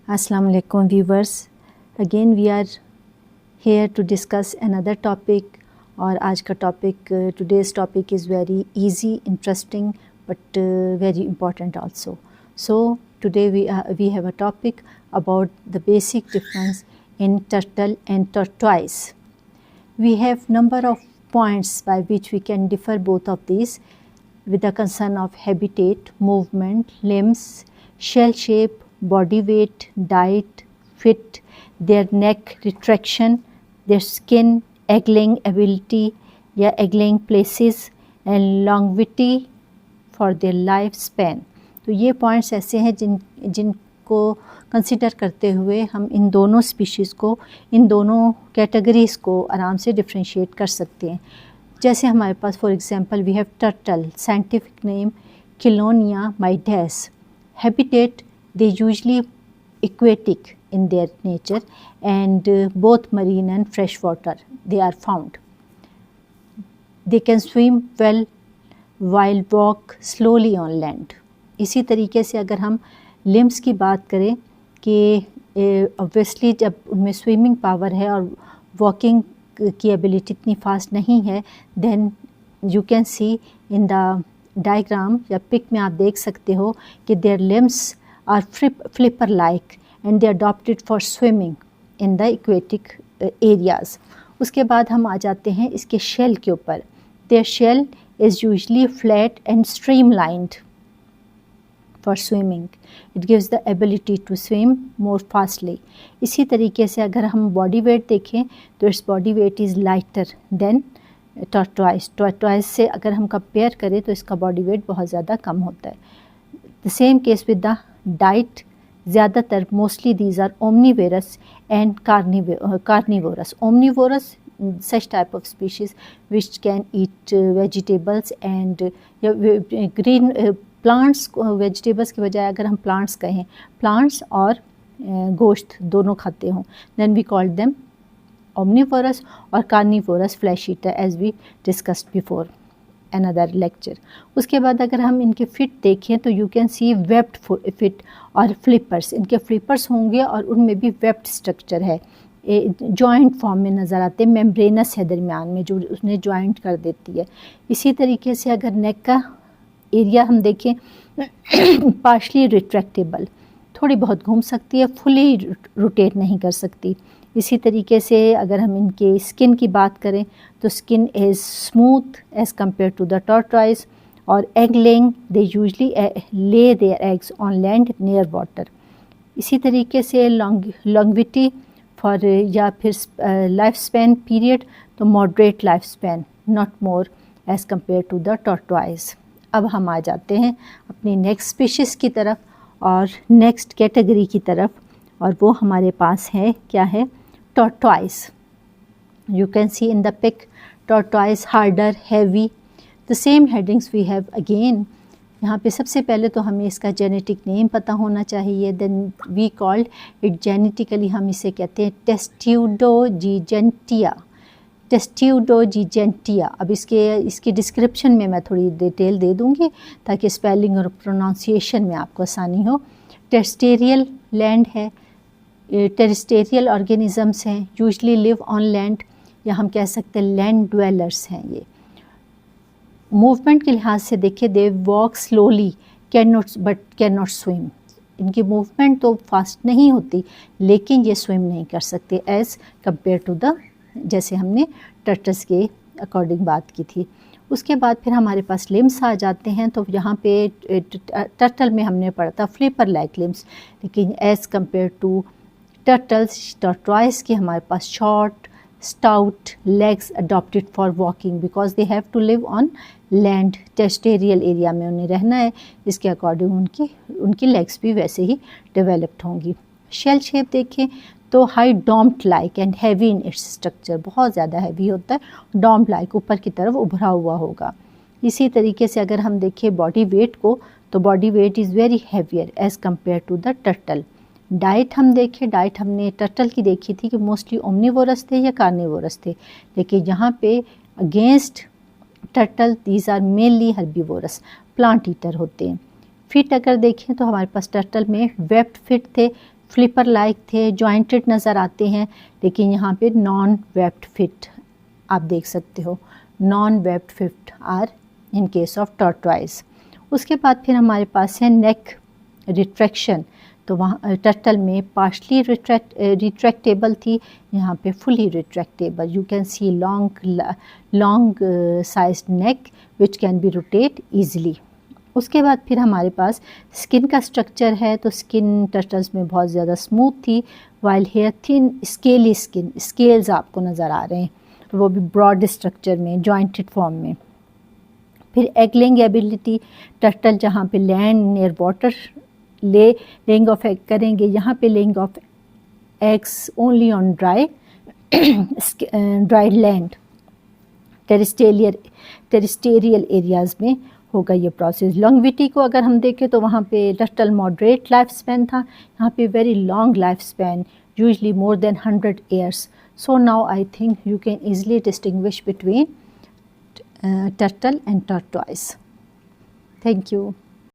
Assalamu alaikum viewers. Again we are here to discuss another topic और आज का topic today's topic is very easy, interesting but very important also. So today we have a topic about the basic difference in turtle and tortoise. We have number of points by which we can differ both of these with the concern of habitat, movement, limbs, shell shape, body weight, diet, fit, their neck retraction, their skin, egg-laying ability या egg-laying places and longevity for their life span. तो ये points ऐसे हैं जिनको consider करते हुए हम इन दोनों स्पीशीज़ को, इन दोनों कैटेगरीज़ को आराम से डिफ्रेंशिएट कर सकते हैं. जैसे हमारे पास for example we have turtle, scientific name chelonia mydas. Habitat they usually aquatic in their nature and both marine and fresh water they are found. They can swim well while walk slowly on land. इसी तरीके से अगर हम limbs की बात करें कि obviously जब उनमें स्विमिंग पावर है और वॉकिंग की एबिलिटी इतनी फास्ट नहीं है, then you can see in the diagram या पिक में आप देख सकते हो कि their limbs are flipper like and they are adopted for swimming in the aquatic areas. उसके बाद हम आ जाते हैं इसके shell के ऊपर. Their shell is usually flat and streamlined for swimming. It gives the ability to swim more fastly. इसी तरीके से अगर हम body weight देखें तो its body weight is lighter than tortoise. Tortoise से अगर हम compare करें तो इसका body weight बहुत ज़्यादा कम होता है. The same case with the diet. ज़्यादातर mostly these are omnivorous and carnivorous. Omnivorous, such type of species which can eat vegetables and green plants. Vegetables के बजाय अगर हम plants कहें, plants और गोश्त दोनों खाते हों, then we call them omnivorous or carnivorous flesh eater as we discussed before another lecture. उसके बाद अगर हम इनके फिट देखें तो you can C webbed fit और फ्लिपर्स. इनके फ्लिपर्स होंगे और उनमें भी वेब्ड स्ट्रक्चर है, जॉइंट फॉर्म में नज़र आते हैं, मेम्ब्रेनस है दरमियान में जो उसने जॉइंट कर देती है. इसी तरीके से अगर नेक का एरिया हम देखें पार्शली रिट्रैक्टेबल, थोड़ी बहुत घूम सकती है, फुली रोटेट नहीं कर सकती. इसी तरीके से अगर हम इनके स्किन की बात करें तो skin is smooth as compare to the tortoise. और egg laying they usually lay their eggs on land near water. इसी तरीके से लॉन्गविटी फॉर या फिर लाइफ स्पैन पीरियड तो moderate life span, not more as compare to the tortoise. अब हम आ जाते हैं अपनी नेक्स्ट स्पीशीज़ की तरफ और नेक्स्ट कैटेगरी की तरफ, और वो हमारे पास है क्या है, tortoise. You can see in the pic tortoise harder, heavy. The same headings we have again. यहाँ पे सबसे पहले तो हमें इसका जेनेटिक नेम पता होना चाहिए. Then we called it genetically, हम इसे कहते हैं Testudogigantea. Testudogigantea. अब इसकी डिस्क्रिप्शन में मैं थोड़ी डिटेल दे दूँगी ताकि स्पेलिंग और प्रोनाउंसिएशन में आपको आसानी हो. टेरेस्ट्रियल लैंड है, टेरेस्ट्रियल ऑर्गेनिज़म्स हैं, यूजली लिव ऑन लैंड या हम कह सकते हैं लैंड ड्वेलर्स हैं ये. मूवमेंट के लिहाज से देखिए they walk slowly can not swim. इनकी मूवमेंट तो फास्ट नहीं होती लेकिन ये स्विम नहीं कर सकते एज़ कम्पेयर टू द, जैसे हमने टर्टल्स के अकॉर्डिंग बात की थी. उसके बाद फिर हमारे पास लिम्स आ जाते हैं. तो यहाँ पे टर्टल में हमने पढ़ा था फ्लिपर लाइक लिम्स, लेकिन as compare to turtles tortoise के हमारे पास short stout legs adapted for walking because they have to live on land. Terrestrial area में उन्हें रहना है, इसके अकॉर्डिंग उनकी लेग्स भी वैसे ही डेवलप्ड होंगी. शेल शेप देखें तो high domed like and heavy in its structure, बहुत ज़्यादा हैवी होता है, डॉम्ड लाइक ऊपर की तरफ उभरा हुआ होगा. इसी तरीके से अगर हम देखें बॉडी वेट को तो body weight is very heavier as compare to the turtle. Diet हम देखें, डाइट हमने टर्टल की देखी थी कि मोस्टली ओमनिवोरस थे या कार्निवोरस थे, लेकिन यहाँ पे against turtle these are mainly herbivorous, plant eater होते हैं. फिट अगर देखें तो हमारे पास टर्टल में वेब्ड फिट थे, फ्लिपर लाइक थे, जॉइंटेड नज़र आते हैं, लेकिन यहाँ पे नॉन वेब्ड फिट आप देख सकते हो, non webbed feet are in case of tortoise. उसके बाद फिर हमारे पास है नेक रिट्रैक्शन, तो वहाँ टर्टल में पार्शली रिट्रैक्टेबल थी, यहाँ पे fully retractable. You can C long sized neck which can be rotate easily. उसके बाद फिर हमारे पास स्किन का स्ट्रक्चर है, तो स्किन टर्टल्स में बहुत ज़्यादा स्मूथ थी, while here thin scaly skin, scales आपको नज़र आ रहे हैं, वो भी ब्रॉड स्ट्रक्चर में, जॉइंटेड फॉर्म में। फिर एग लेइंग एबिलिटी, टर्टल जहाँ पे land near water laying of egg करेंगे, यहाँ पे laying of eggs only on dry land, terrestrial areas में होगा ये प्रोसेस। लॉन्गविटी को अगर हम देखें तो वहाँ पे टर्टल मॉडरेट लाइफ स्पैन था, यहाँ पे very long life span, usually more than 100 years. So now I think you can easily distinguish between turtle and tortoise. Thank you.